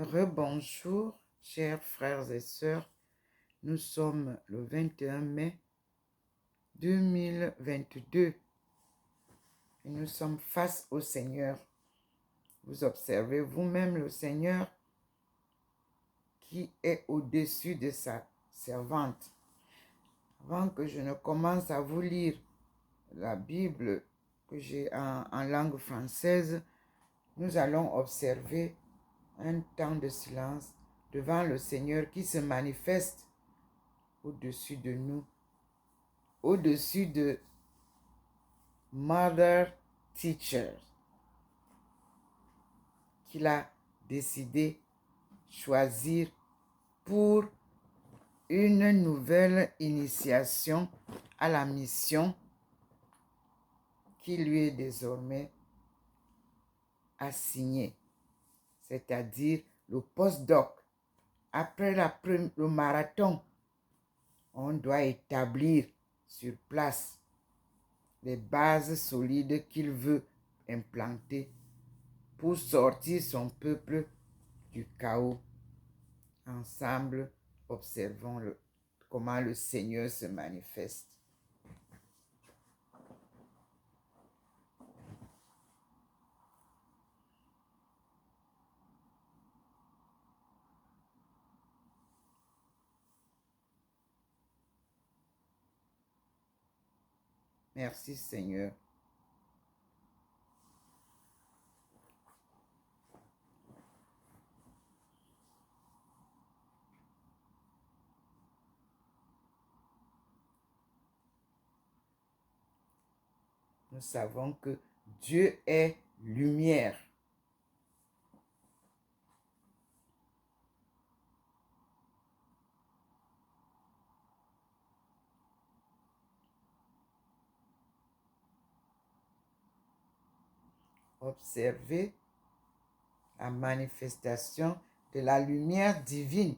Rebonjour, chers frères et sœurs. Nous sommes le 21 mai 2022 et nous sommes face au Seigneur. Vous observez vous-même le Seigneur qui est au-dessus de sa servante. Avant que je ne commence à vous lire la Bible que j'ai en langue française, nous allons observer un temps de silence devant le Seigneur qui se manifeste au-dessus de nous, au-dessus de Mother Teacher, qu'il a décidé choisir pour une nouvelle initiation à la mission qui lui est désormais assignée, c'est-à-dire le postdoc. Après le marathon, on doit établir sur place les bases solides qu'il veut implanter pour sortir son peuple du chaos. Ensemble, observons comment le Seigneur se manifeste. Merci Seigneur. Nous savons que Dieu est lumière. Observez la manifestation de la lumière divine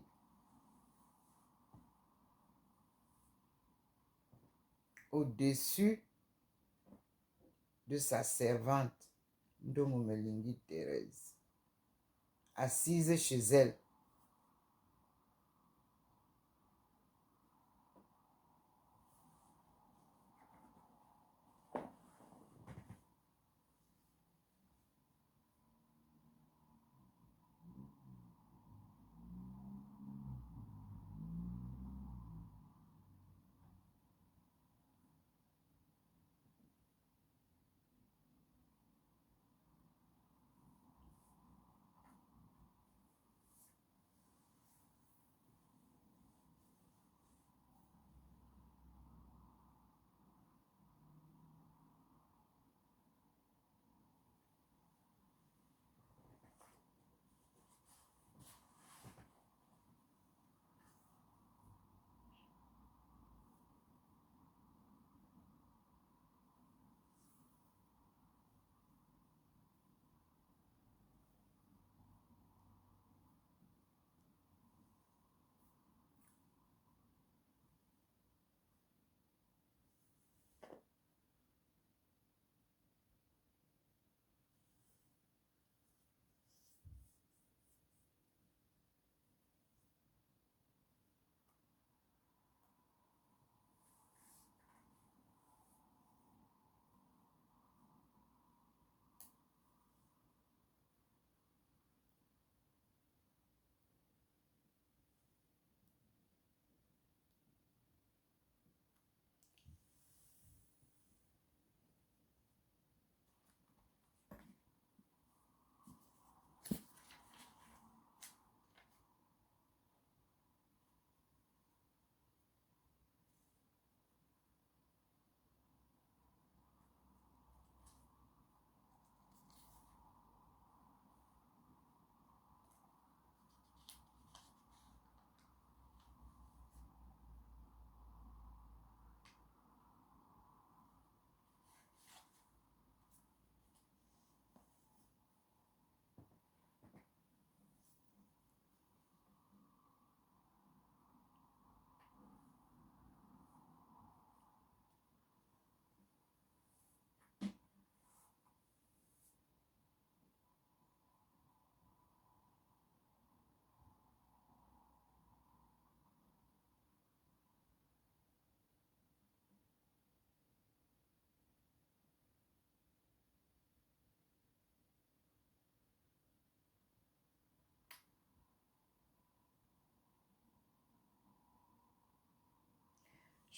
au-dessus de sa servante, Ndomomelingi Thérèse, assise chez elle.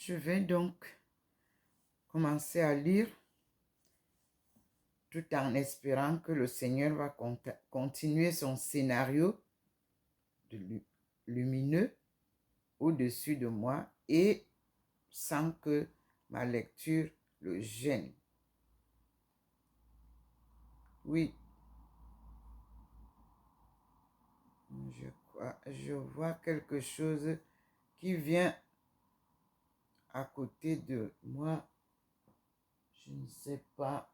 Je vais donc commencer à lire tout en espérant que le Seigneur va continuer son scénario lumineux au-dessus de moi et sans que ma lecture le gêne. Oui, je vois quelque chose qui vient à côté de moi. Je ne sais pas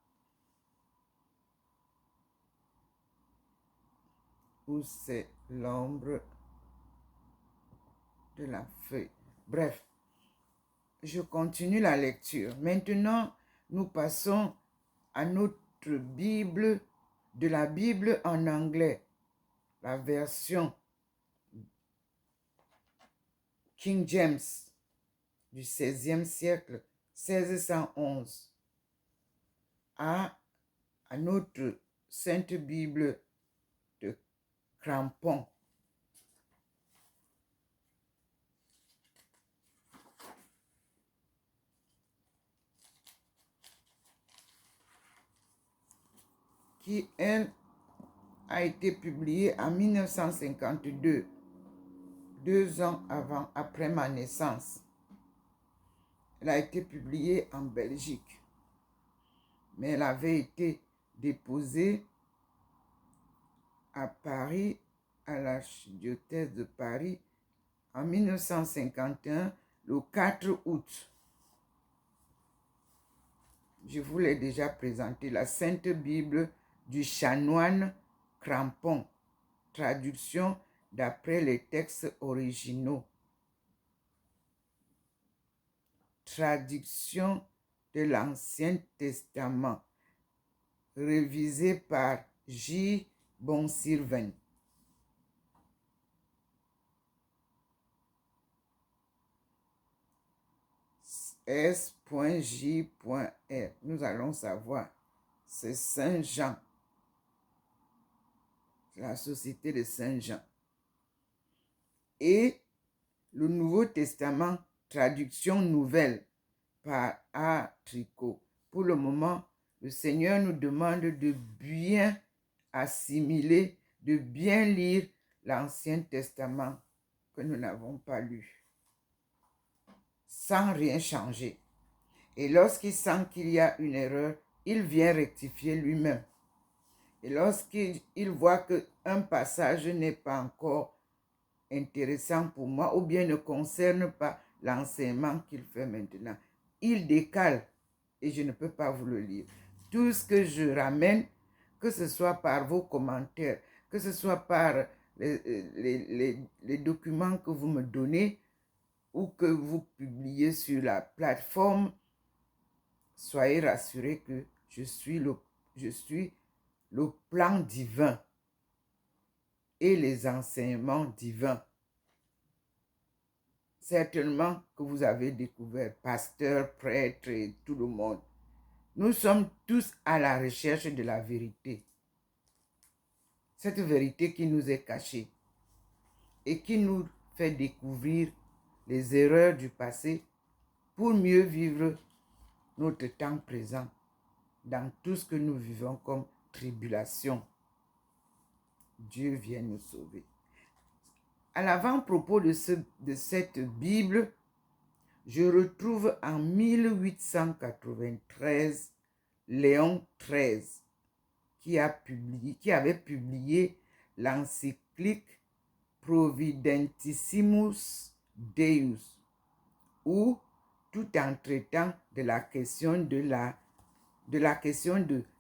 où c'est l'ombre de la feuille. Bref, je continue la lecture. Maintenant, nous passons à notre Bible, de la Bible en anglais, la version King James du XVIe siècle, 1611, à notre Sainte Bible de Crampon. Qui, elle, a été publiée en 1952, 2 ans après ma naissance. Elle a été publiée en Belgique, mais elle avait été déposée à Paris, à l'archidiocèse de Paris, en 1951, le 4 août. Je vous l'ai déjà présenté, la Sainte Bible du chanoine Crampon, traduction d'après les textes originaux. Traduction de l'Ancien Testament, révisée par J. Bonsylvain. S.J.R. Nous allons savoir. C'est Saint Jean. La Société de Saint Jean. Et le Nouveau Testament, traduction nouvelle par A. Tricot. Pour le moment, le Seigneur nous demande de bien assimiler, de bien lire l'Ancien Testament que nous n'avons pas lu, sans rien changer. Et lorsqu'il sent qu'il y a une erreur, il vient rectifier lui-même. Et lorsqu'il voit qu'un passage n'est pas encore intéressant pour moi ou bien ne concerne pas l'enseignement qu'il fait maintenant, il décale et je ne peux pas vous le lire. Tout ce que je ramène, que ce soit par vos commentaires, que ce soit par les documents que vous me donnez ou que vous publiez sur la plateforme, soyez rassurés que je suis le plan divin et les enseignements divins. Certainement que vous avez découvert, pasteurs, prêtres et tout le monde. Nous sommes tous à la recherche de la vérité. Cette vérité qui nous est cachée et qui nous fait découvrir les erreurs du passé pour mieux vivre notre temps présent dans tout ce que nous vivons comme tribulation. Dieu vient nous sauver. À l'avant-propos de cette Bible, je retrouve en 1893 Léon XIII qui avait publié l'encyclique Providentissimus Deus, où, tout en traitant de la question de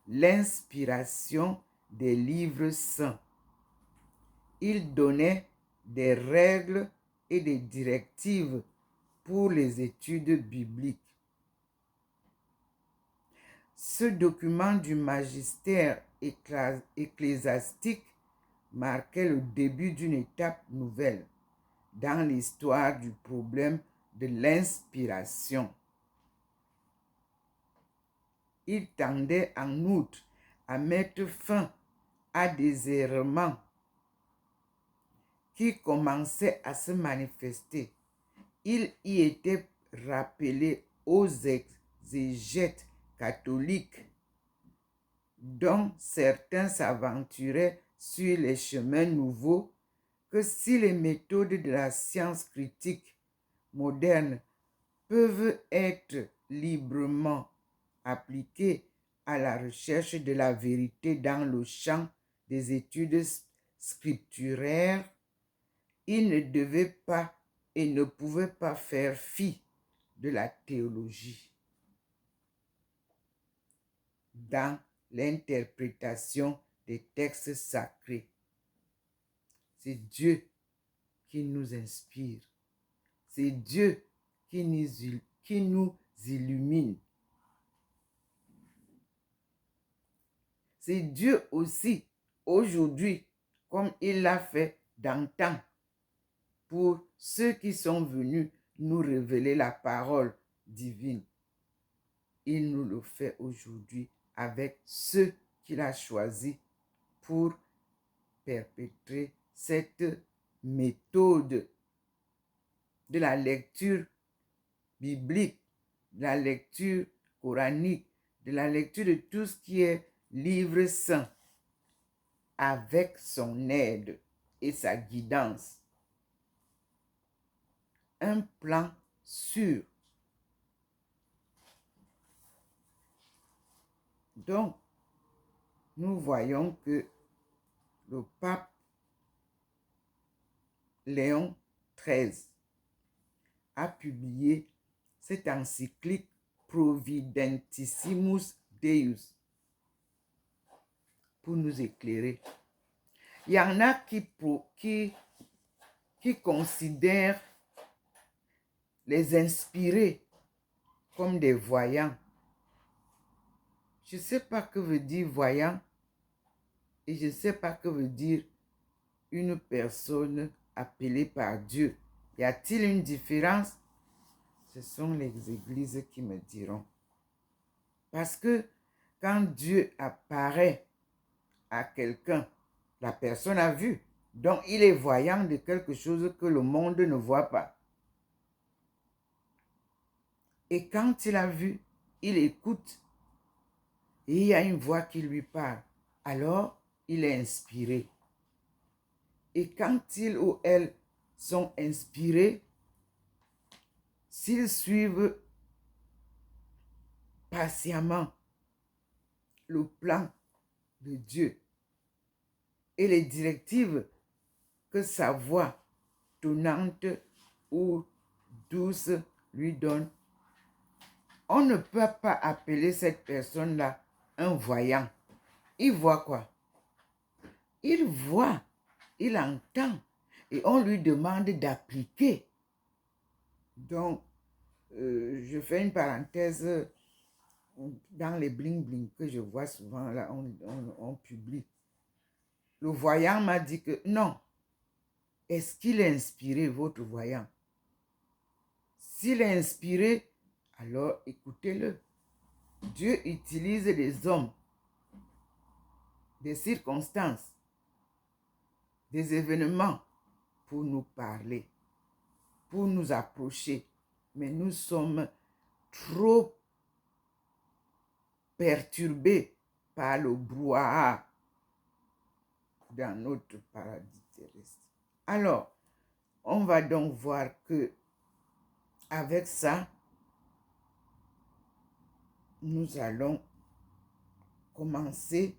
l'inspiration des livres saints, il donnait des règles et des directives pour les études bibliques. Ce document du magistère ecclésiastique marquait le début d'une étape nouvelle dans l'histoire du problème de l'inspiration. Il tendait en outre à mettre fin à des errements qui commençaient à se manifester. Il y était rappeler aux exégètes catholiques dont certains s'aventuraient sur les chemins nouveaux que si les méthodes de la science critique moderne peuvent être librement appliquées à la recherche de la vérité dans le champ des études scripturaires, ils ne devaient pas et ne pouvaient pas faire fi de la théologie dans l'interprétation des textes sacrés. C'est Dieu qui nous inspire. C'est Dieu qui nous illumine. C'est Dieu aussi, aujourd'hui, comme il l'a fait d'antan, pour ceux qui sont venus nous révéler la parole divine. Il nous le fait aujourd'hui avec ceux qu'il a choisis pour perpétrer cette méthode de la lecture biblique, de la lecture coranique, de la lecture de tout ce qui est livre saint, avec son aide et sa guidance. Un plan sûr. Donc, nous voyons que le pape Léon XIII a publié cette encyclique Providentissimus Deus pour nous éclairer. Il y en a qui considèrent les inspirés comme des voyants. Je ne sais pas que veut dire voyant et je ne sais pas que veut dire une personne appelée par Dieu. Y a-t-il une différence? Ce sont les églises qui me diront. Parce que quand Dieu apparaît à quelqu'un, la personne a vu. Donc, il est voyant de quelque chose que le monde ne voit pas. Et quand il a vu, il écoute. Et il y a une voix qui lui parle. Alors, il est inspiré. Et quand il ou elle sont inspirés, s'ils suivent patiemment le plan de Dieu et les directives que sa voix tonnante ou douce lui donne, on ne peut pas appeler cette personne-là un voyant. Il voit quoi? Il voit, il entend et on lui demande d'appliquer. Donc, je fais une parenthèse dans les bling-bling que je vois souvent, là, on publie. Le voyant m'a dit que non. Est-ce qu'il est inspiré, votre voyant? S'il est inspiré, alors écoutez-le. Dieu utilise des hommes, des circonstances, des événements pour nous parler, pour nous approcher. Mais nous sommes trop perturbés par le brouhaha dans notre paradis terrestre. Alors, on va donc voir que avec ça, nous allons commencer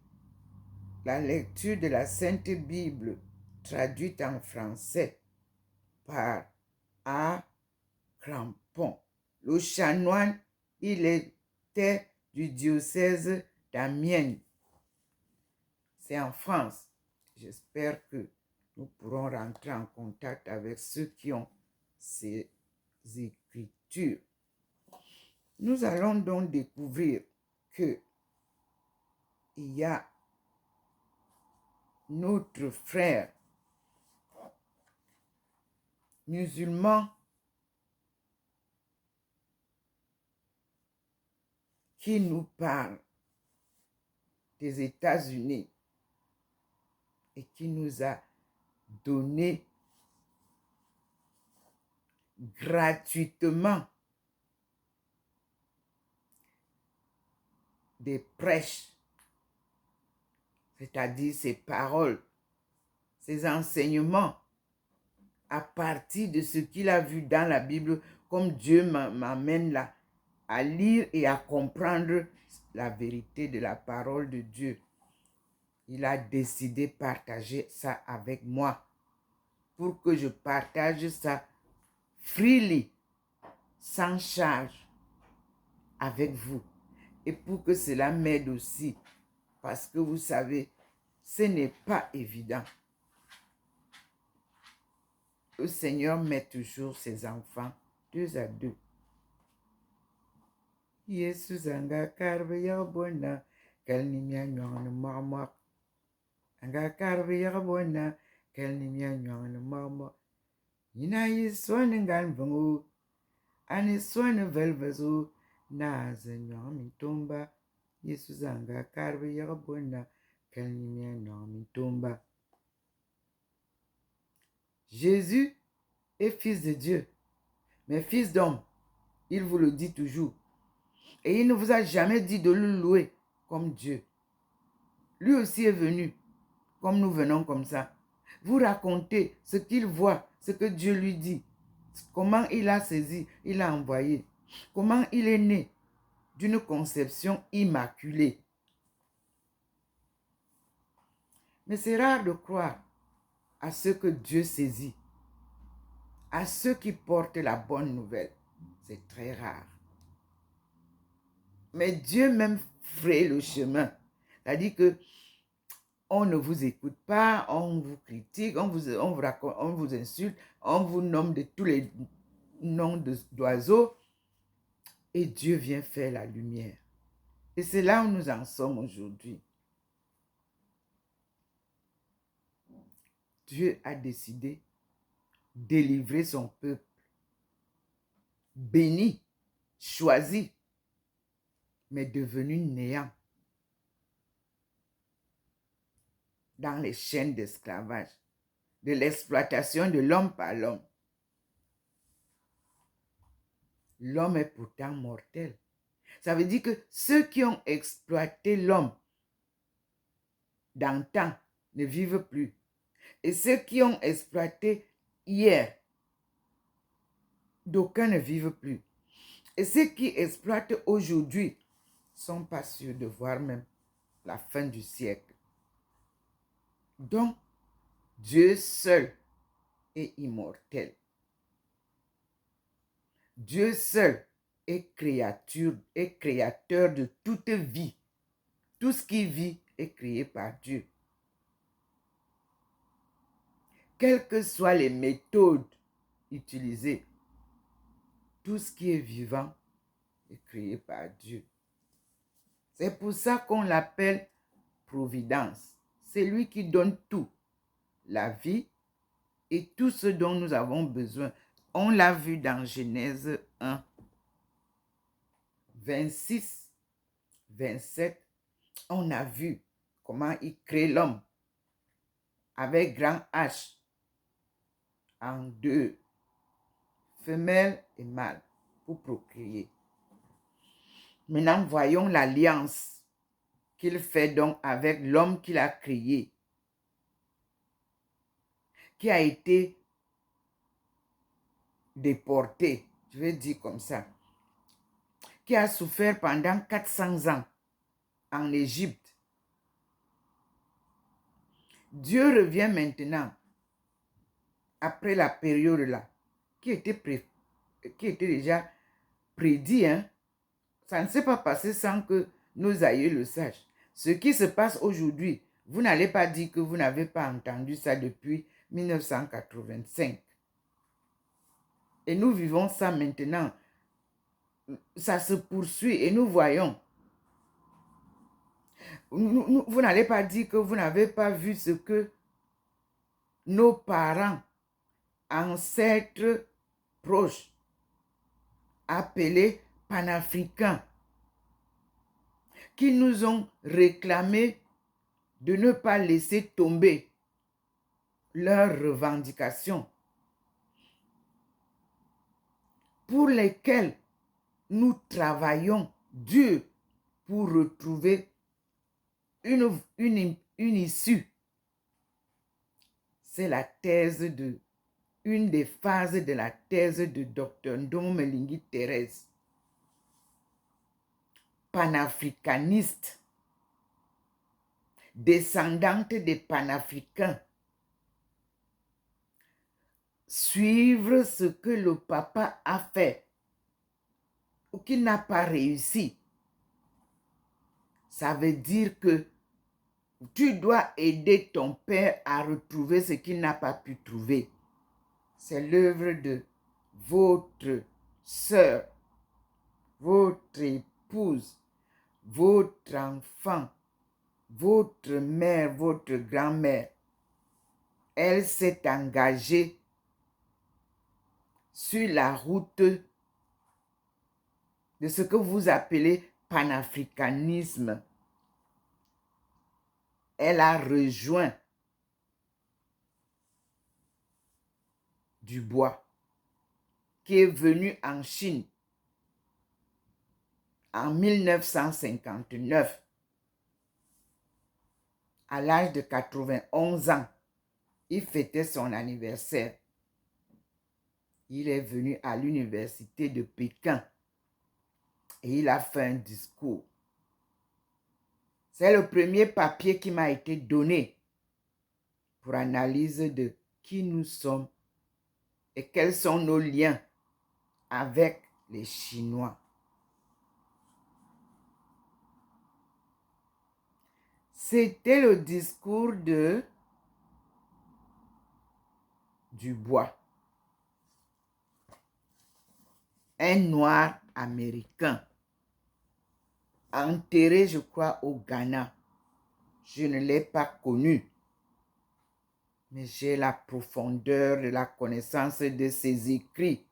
la lecture de la Sainte Bible traduite en français par A. Crampon. Le chanoine, il était du diocèse d'Amiens. C'est en France. J'espère que nous pourrons rentrer en contact avec ceux qui ont ces écritures. Nous allons donc découvrir que il y a notre frère musulman qui nous parle des États-Unis et qui nous a donné gratuitement des prêches, c'est-à-dire ses paroles, ses enseignements, à partir de ce qu'il a vu dans la Bible, comme Dieu m'amène là, à lire et à comprendre la vérité de la parole de Dieu. Il a décidé de partager ça avec moi pour que je partage ça freely, sans charge, avec vous. Et pour que cela m'aide aussi, parce que vous savez, ce n'est pas évident. Le Seigneur met toujours ses enfants 2 à 2. Yesu zanga karbe yabona kalnimya nyong mama. Anga karbe yabona kalnimya nyong mama. Ina yiswan ngan vangu. Ani swan velvezo na zenyong mitomba. Yesu zanga karbe yabona kalnimya nyong mitomba. Jésus est fils de Dieu, mais fils d'homme. Il vous le dit toujours. Et il ne vous a jamais dit de le louer comme Dieu. Lui aussi est venu, comme nous venons comme ça. Vous racontez ce qu'il voit, ce que Dieu lui dit. Comment il a saisi, il a envoyé. Comment il est né d'une conception immaculée. Mais c'est rare de croire à ceux que Dieu saisit. À ceux qui portent la bonne nouvelle. C'est très rare. Mais Dieu même fraye le chemin. C'est-à-dire que on ne vous écoute pas, on vous critique, on vous insulte, on vous nomme de tous les noms d'oiseaux. Et Dieu vient faire la lumière. Et c'est là où nous en sommes aujourd'hui. Dieu a décidé de délivrer son peuple. Béni, choisi, mais devenu néant. Dans les chaînes d'esclavage, de l'exploitation de l'homme par l'homme. L'homme est pourtant mortel. Ça veut dire que ceux qui ont exploité l'homme d'antan ne vivent plus. Et ceux qui ont exploité hier, d'aucuns ne vivent plus. Et ceux qui exploitent aujourd'hui ne sont pas sûrs de voir même la fin du siècle. Donc, Dieu seul est immortel. Dieu seul est créateur de toute vie. Tout ce qui vit est créé par Dieu. Quelles que soient les méthodes utilisées, tout ce qui est vivant est créé par Dieu. C'est pour ça qu'on l'appelle providence. C'est lui qui donne tout, la vie et tout ce dont nous avons besoin. On l'a vu dans Genèse 1, 26, 27. On a vu comment il crée l'homme avec grand H en 2, femelle et mâle, pour procréer. Maintenant, voyons l'alliance qu'il fait donc avec l'homme qu'il a créé, qui a été déporté, je vais dire comme ça, qui a souffert pendant 400 ans en Égypte. Dieu revient maintenant, après la période là, qui était déjà prédit, hein? Ça ne s'est pas passé sans que nos aïeux le sachent. Ce qui se passe aujourd'hui, vous n'allez pas dire que vous n'avez pas entendu ça depuis 1985. Et nous vivons ça maintenant. Ça se poursuit et nous voyons. Vous n'allez pas dire que vous n'avez pas vu ce que nos parents, ancêtres proches, appelés panafricains, qui nous ont réclamé de ne pas laisser tomber leurs revendications, pour lesquelles nous travaillons dur pour retrouver une issue. C'est la thèse de, une des phases de la thèse de Dr. Ndomo Melingi Thérèse. Panafricaniste, descendante des panafricains. Suivre ce que le papa a fait ou qu'il n'a pas réussi. Ça veut dire que tu dois aider ton père à retrouver ce qu'il n'a pas pu trouver. C'est l'œuvre de votre sœur, votre épouse, votre enfant, votre mère, votre grand-mère. Elle s'est engagée sur la route de ce que vous appelez panafricanisme. Elle a rejoint Dubois, qui est venu en Chine en 1959, à l'âge de 91 ans. Il fêtait son anniversaire. Il est venu à l'université de Pékin et il a fait un discours. C'est le premier papier qui m'a été donné pour analyse de qui nous sommes et quels sont nos liens avec les Chinois. C'était le discours de Dubois, un noir américain, enterré, je crois, au Ghana. Je ne l'ai pas connu, mais j'ai la profondeur de la connaissance de ses écrits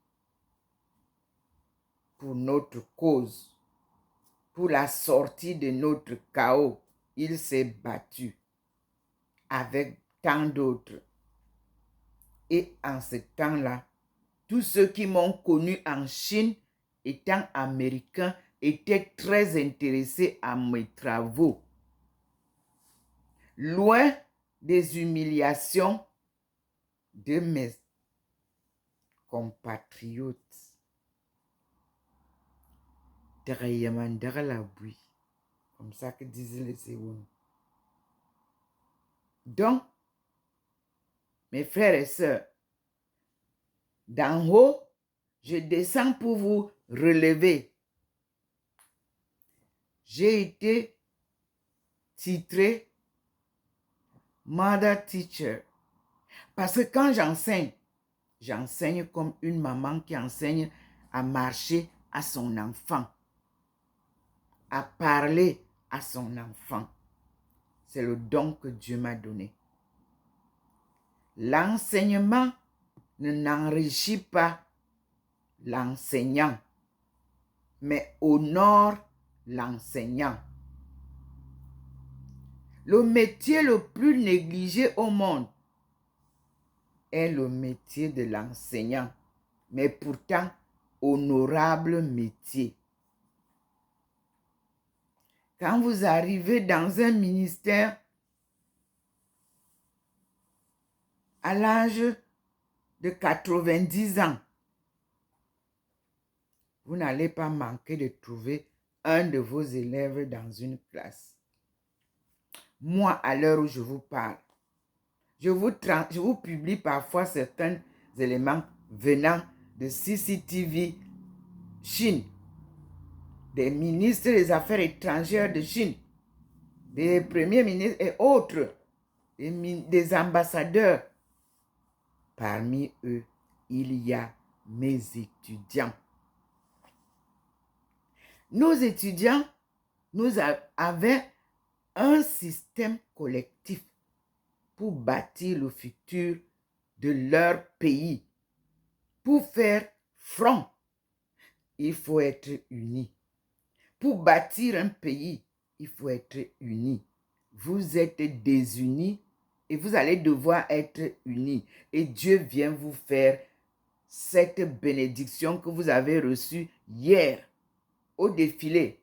pour notre cause, pour la sortie de notre chaos. Il s'est battu avec tant d'autres. Et en ce temps-là, tous ceux qui m'ont connu en Chine, étant américains, étaient très intéressés à mes travaux. Loin des humiliations de mes compatriotes. Comme ça que disaient les Séouns. Donc, mes frères et sœurs, d'en haut, je descends pour vous relever. J'ai été titré Mother Teacher. Parce que quand j'enseigne, j'enseigne comme une maman qui enseigne à marcher à son enfant, à parler à son enfant. C'est le don que Dieu m'a donné. L'enseignement n'enrichit pas l'enseignant, mais honore l'enseignant. Le métier le plus négligé au monde est le métier de l'enseignant, mais pourtant honorable métier. Quand vous arrivez dans un ministère à l'âge de 90 ans, vous n'allez pas manquer de trouver un de vos élèves dans une classe. Moi, à l'heure où je vous parle, je vous publie parfois certains éléments venant de CCTV Chine, des ministres des Affaires étrangères de Chine, des premiers ministres et autres, des ambassadeurs. Parmi eux, il y a mes étudiants. Nos étudiants, nous avaient un système collectif pour bâtir le futur de leur pays. Pour faire front, il faut être unis. Pour bâtir un pays, il faut être unis. Vous êtes désunis et vous allez devoir être unis. Et Dieu vient vous faire cette bénédiction que vous avez reçue hier au défilé.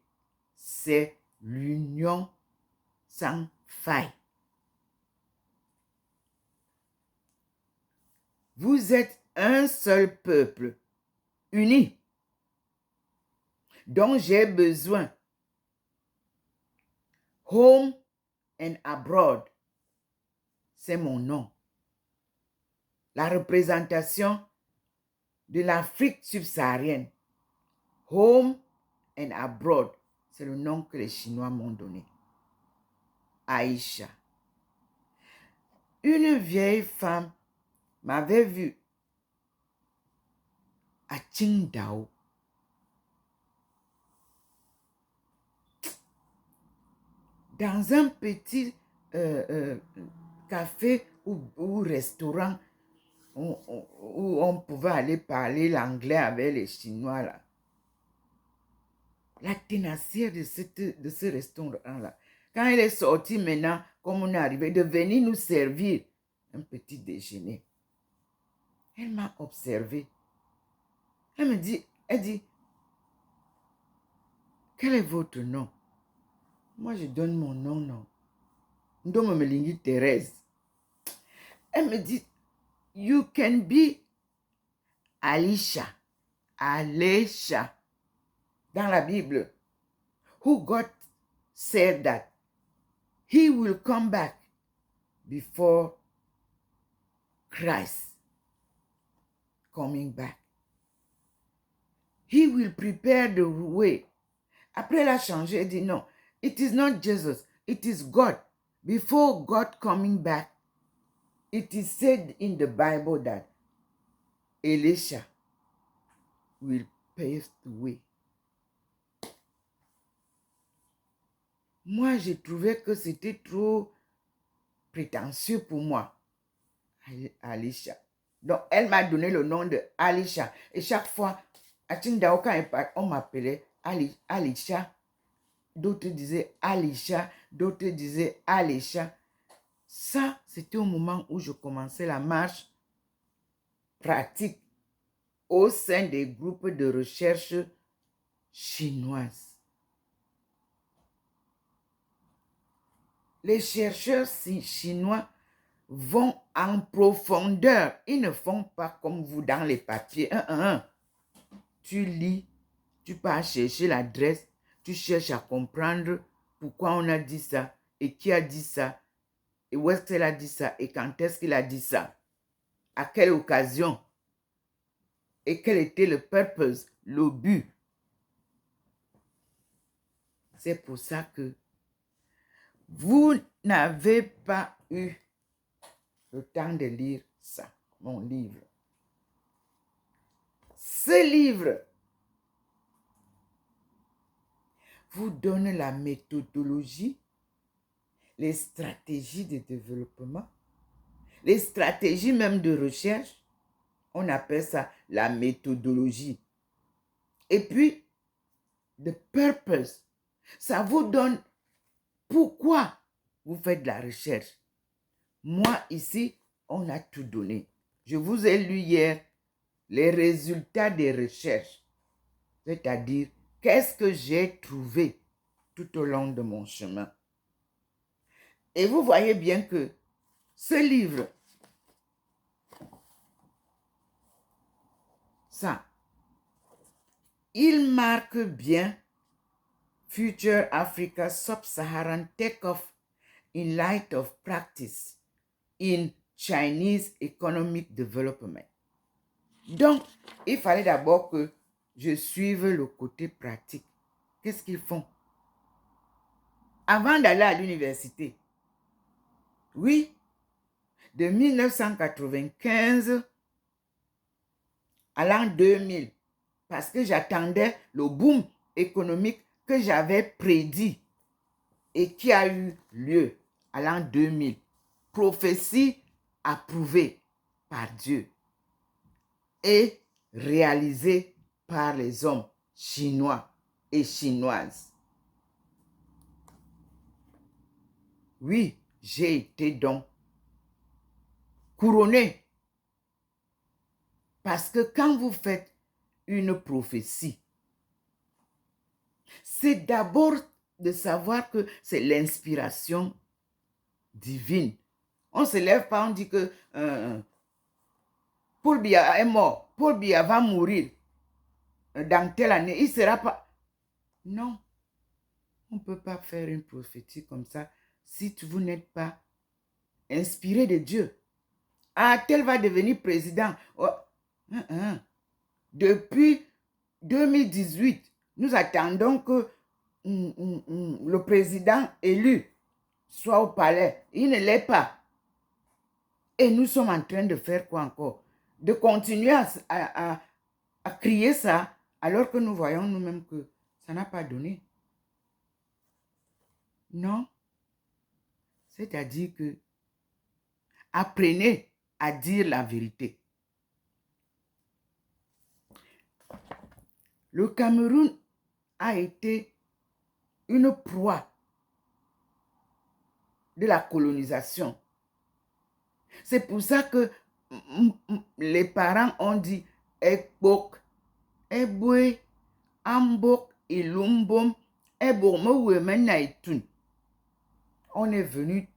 C'est l'union sans faille. Vous êtes un seul peuple, uni, dont j'ai besoin. Home and abroad, c'est mon nom. La représentation de l'Afrique subsaharienne. Home and abroad, c'est le nom que les Chinois m'ont donné. Aïcha. Une vieille femme m'avait vu à Qingdao. Dans un petit café ou restaurant où on pouvait aller parler l'anglais avec les Chinois là. La ténacité de ce restaurant-là. Quand elle est sortie maintenant, comme on est arrivé, de venir nous servir un petit déjeuner. Elle m'a observé. Elle dit, quel est votre nom? Moi, je donne mon nom, non. Ndomo Melingi Thérèse. Elle me dit, you can be Alisha. Alisha. Dans la Bible, who God said that he will come back before Christ coming back. He will prepare the way. Après, elle a changé, elle dit non. It is not Jesus, it is God. Before God coming back, it is said in the Bible that Elisha will pave the way. Moi, j'ai trouvé que c'était trop prétentieux pour moi, Alisha. Donc, elle m'a donné le nom de Alisha. Et chaque fois, à Qingdao, on m'appelait Alisha. D'autres disaient Alisha, d'autres disaient Alisha. Ça, c'était au moment où je commençais la marche pratique au sein des groupes de recherche chinoises. Les chercheurs chinois vont en profondeur. Ils ne font pas comme vous dans les papiers. Tu lis, tu pars chercher l'adresse, tu cherches à comprendre pourquoi on a dit ça et qui a dit ça et où est-ce qu'elle a dit ça et quand est-ce qu'il a dit ça, à quelle occasion et quel était le purpose, le but. C'est pour ça que vous n'avez pas eu le temps de lire ça, mon livre. Ce livre vous donne la méthodologie, les stratégies de développement, les stratégies même de recherche. On appelle ça la méthodologie. Et puis, the purpose. Ça vous donne pourquoi vous faites de la recherche. Moi, ici, on a tout donné. Je vous ai lu hier les résultats des recherches. C'est-à-dire, qu'est-ce que j'ai trouvé tout au long de mon chemin. Et vous voyez bien que ce livre, ça, il marque bien Future Africa Sub-Saharan Take-Off in Light of Practice in Chinese Economic Development. Donc, il fallait d'abord que je suive le côté pratique. Qu'est-ce qu'ils font? Avant d'aller à l'université, oui, de 1995 à l'an 2000, parce que j'attendais le boom économique que j'avais prédit et qui a eu lieu à l'an 2000. Prophétie approuvée par Dieu et réalisée par les hommes chinois et chinoises. Oui, j'ai été donc couronné. Parce que quand vous faites une prophétie, c'est d'abord de savoir que c'est l'inspiration divine. On ne se lève pas, on dit que Paul Biya est mort, Paul Biya va mourir dans telle année, il ne sera pas... Non, on ne peut pas faire une prophétie comme ça si vous n'êtes pas inspiré de Dieu. Ah, tel va devenir président. Oh. Depuis 2018, nous attendons que le président élu soit au palais. Il ne l'est pas. Et nous sommes en train de faire quoi encore? De continuer à crier ça, alors que nous voyons nous-mêmes que ça n'a pas donné. Non. C'est-à-dire que apprenez à dire la vérité. Le Cameroun a été une proie de la colonisation. C'est pour ça que les parents ont dit Ekbok, Ebwe, Ambok, Ilumbom, Ebormewemenaitun. On est venu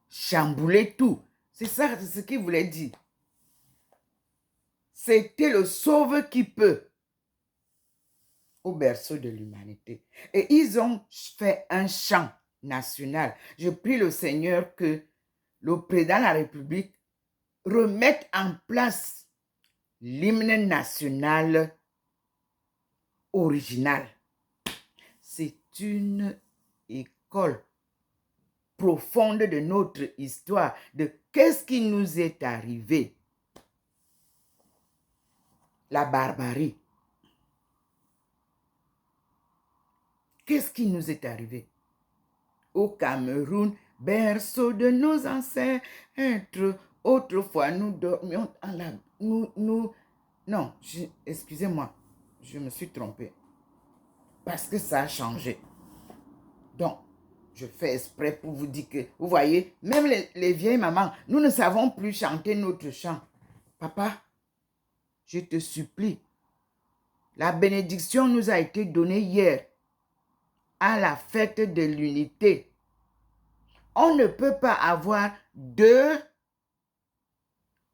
chambouler tout. C'est ça ce qu'il voulait dire. C'était le sauveur qui peut au berceau de l'humanité. Et ils ont fait un chant national. Je prie le Seigneur que le président de la République remette en place l'hymne national original. C'est une école profonde de notre histoire, de qu'est-ce qui nous est arrivé. La barbarie. Qu'est-ce qui nous est arrivé? Au Cameroun, berceau de nos ancêtres, autrefois nous dormions en la... Non, excusez-moi, je me suis trompée. Parce que ça a changé. Donc, je fais exprès pour vous dire que, vous voyez, même les vieilles mamans, nous ne savons plus chanter notre chant. Papa, je te supplie, la bénédiction nous a été donnée hier à la fête de l'unité. On ne peut pas avoir deux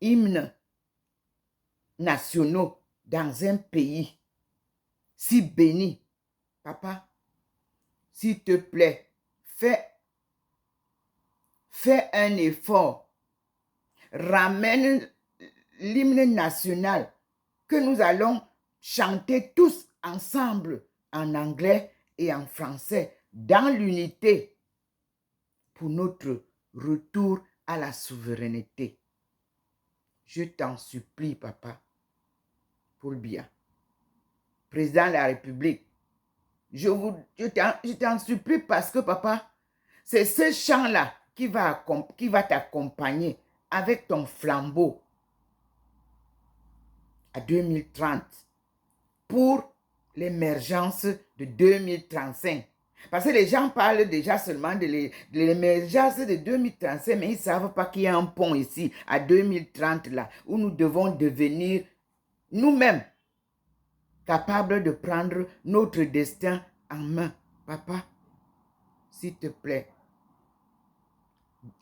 hymnes nationaux dans un pays si béni. Papa, s'il te plaît, fais un effort. Ramène l'hymne national que nous allons chanter tous ensemble en anglais et en français dans l'unité pour notre retour à la souveraineté. Je t'en supplie, papa, Paul Biya, président de la République. Je t'en supplie parce que, papa, c'est ce chant-là qui va t'accompagner avec ton flambeau à 2030 pour l'émergence de 2035. Parce que les gens parlent déjà seulement de l'émergence de 2035, mais ils ne savent pas qu'il y a un pont ici, à 2030, là, où nous devons devenir nous-mêmes capables de prendre notre destin en main. Papa, s'il te plaît,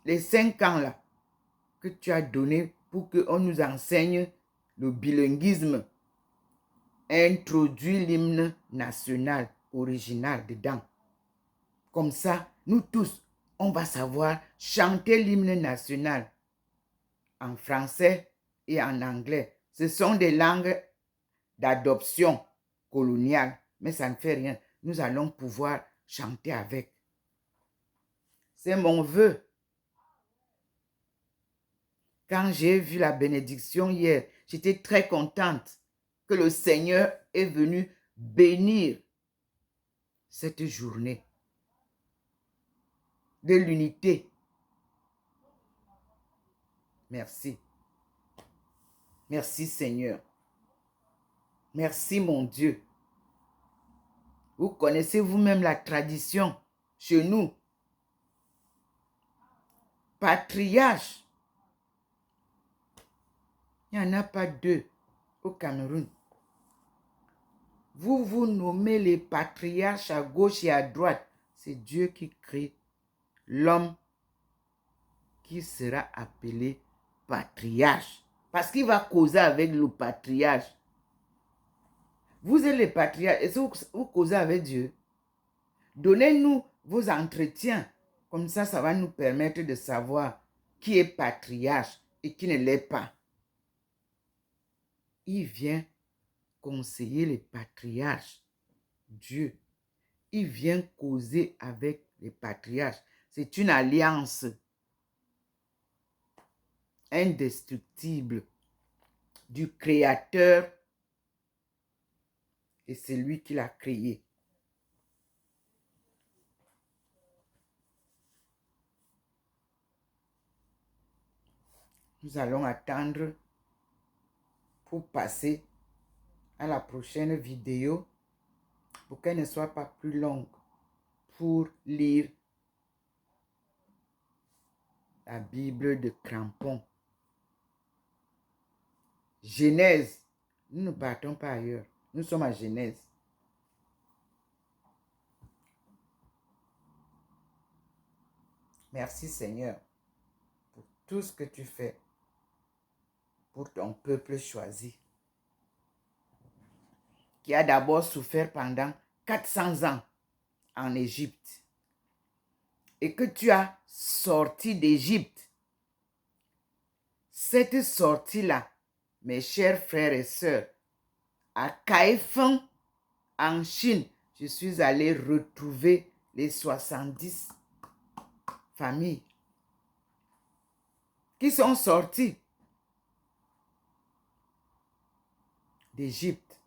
les 5 ans là que tu as donné pour qu'on nous enseigne le bilinguisme, introduis l'hymne national original dedans. Comme ça, nous tous, on va savoir chanter l'hymne national en français et en anglais. Ce sont des langues d'adoption coloniale, mais ça ne fait rien. Nous allons pouvoir chanter avec. C'est mon vœu. Quand j'ai vu la bénédiction hier, j'étais très contente que le Seigneur est venu bénir cette journée de l'unité. Merci. Merci Seigneur. Merci mon Dieu. Vous connaissez vous-même la tradition chez nous. Patriarche. Il n'y en a pas deux au Cameroun. Vous nommez les patriarches à gauche et à droite. c'est Dieu qui crée l'homme qui sera appelé patriarche. Parce qu'il va causer avec le patriarche. Vous êtes les patriarches. Est-ce que vous causez avec Dieu? Donnez-nous vos entretiens. Comme ça va nous permettre de savoir qui est patriarche et qui ne l'est pas. Il vient conseiller les patriarches. Dieu. Il vient causer avec les patriarches. C'est une alliance indestructible du Créateur et c'est lui qui l'a créé. Nous allons attendre pour passer à la prochaine vidéo pour qu'elle ne soit pas plus longue pour lire la Bible de Crampon. Genèse. Nous ne partons pas ailleurs. Nous sommes à Genèse. Merci Seigneur pour tout ce que tu fais pour ton peuple choisi, qui a d'abord souffert pendant 400 ans en Égypte et que tu as sorti d'Égypte. Cette sortie-là, mes chers frères et sœurs, à Kaifeng, en Chine, je suis allé retrouver les 70 familles qui sont sorties d'Égypte.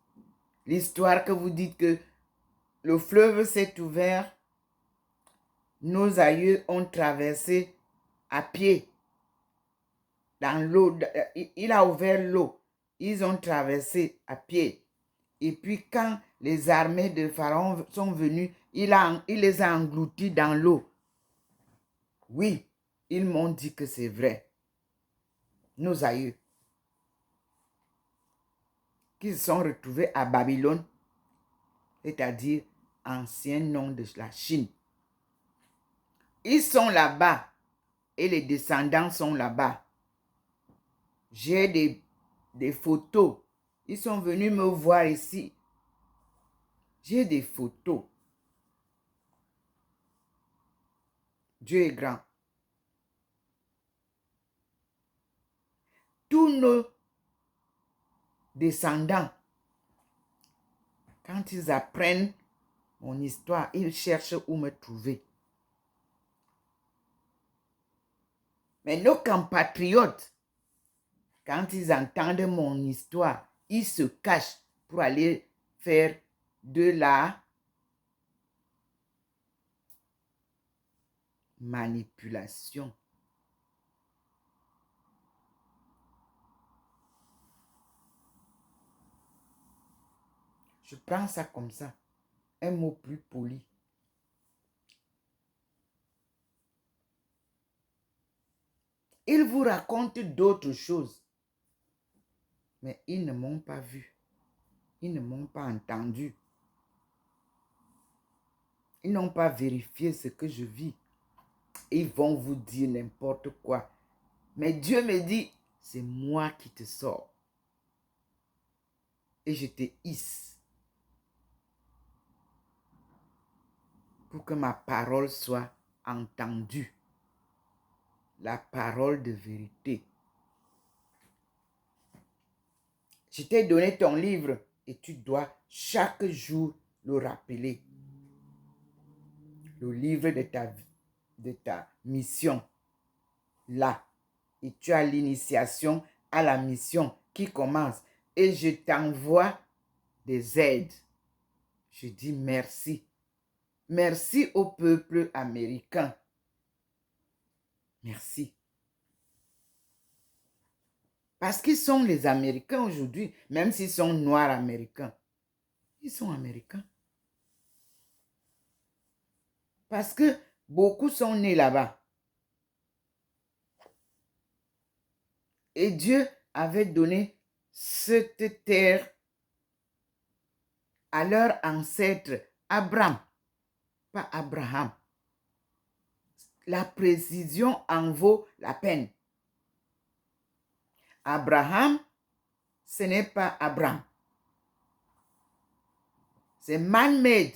L'histoire que vous dites que le fleuve s'est ouvert, nos aïeux ont traversé à pied dans l'eau. Il a ouvert l'eau. Ils ont traversé à pied. Et puis quand les armées de Pharaon sont venues, il les a engloutis dans l'eau. Oui, ils m'ont dit que c'est vrai. Nos aïeux qui se sont retrouvés à Babylone, c'est-à-dire ancien nom de la Chine. Ils sont là-bas et les descendants sont là-bas. J'ai des photos. Ils sont venus me voir ici. J'ai des photos. Dieu est grand. Tous nos descendants, quand ils apprennent mon histoire, ils cherchent où me trouver. Mais nos compatriotes, quand ils entendent mon histoire, ils se cachent pour aller faire de la manipulation. Je prends ça comme ça, un mot plus poli. Ils vous racontent d'autres choses, mais ils ne m'ont pas vu. Ils ne m'ont pas entendu. Ils n'ont pas vérifié ce que je vis. Ils vont vous dire n'importe quoi. Mais Dieu me dit, c'est moi qui te sors. Et je te hisse. Pour que ma parole soit entendue. La parole de vérité. Je t'ai donné ton livre et tu dois chaque jour le rappeler. Le livre de ta mission. Là. Et tu as l'initiation à la mission qui commence. Et je t'envoie des aides. Je dis merci. Merci au peuple américain. Merci. Parce qu'ils sont les Américains aujourd'hui, même s'ils sont noirs américains. Ils sont américains. Parce que beaucoup sont nés là-bas. Et Dieu avait donné cette terre à leur ancêtre Abraham. pas Abraham. La précision en vaut la peine. Abraham, ce n'est pas Abraham. C'est man-made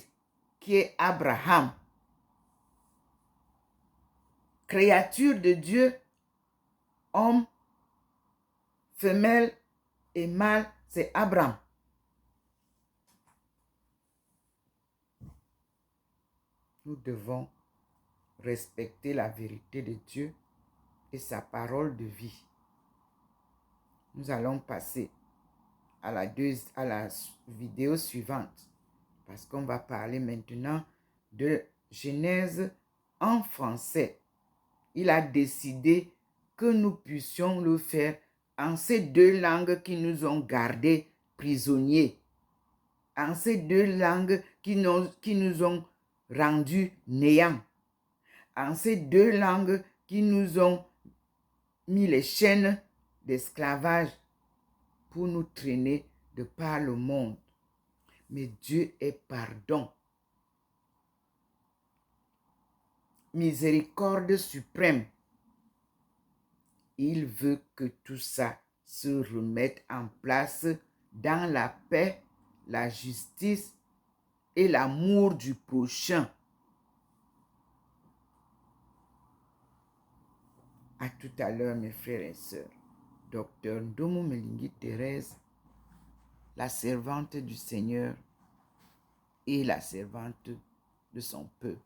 qui est Abraham. Créature de Dieu, homme, femelle et mâle, c'est Abraham. Nous devons respecter la vérité de Dieu et sa parole de vie. Nous allons passer à la vidéo suivante parce qu'on va parler maintenant de Genèse en français. Il a décidé que nous puissions le faire en ces deux langues qui nous ont gardés prisonniers, en ces deux langues qui nous ont rendus néants, en ces deux langues qui nous ont mis les chaînes d'esclavage pour nous traîner de par le monde. Mais Dieu est pardon. Miséricorde suprême. Il veut que tout ça se remette en place dans la paix, la justice et l'amour du prochain. À tout à l'heure, mes frères et sœurs. Docteur Ndomo Melingi Thérèse, la servante du Seigneur et la servante de son peuple.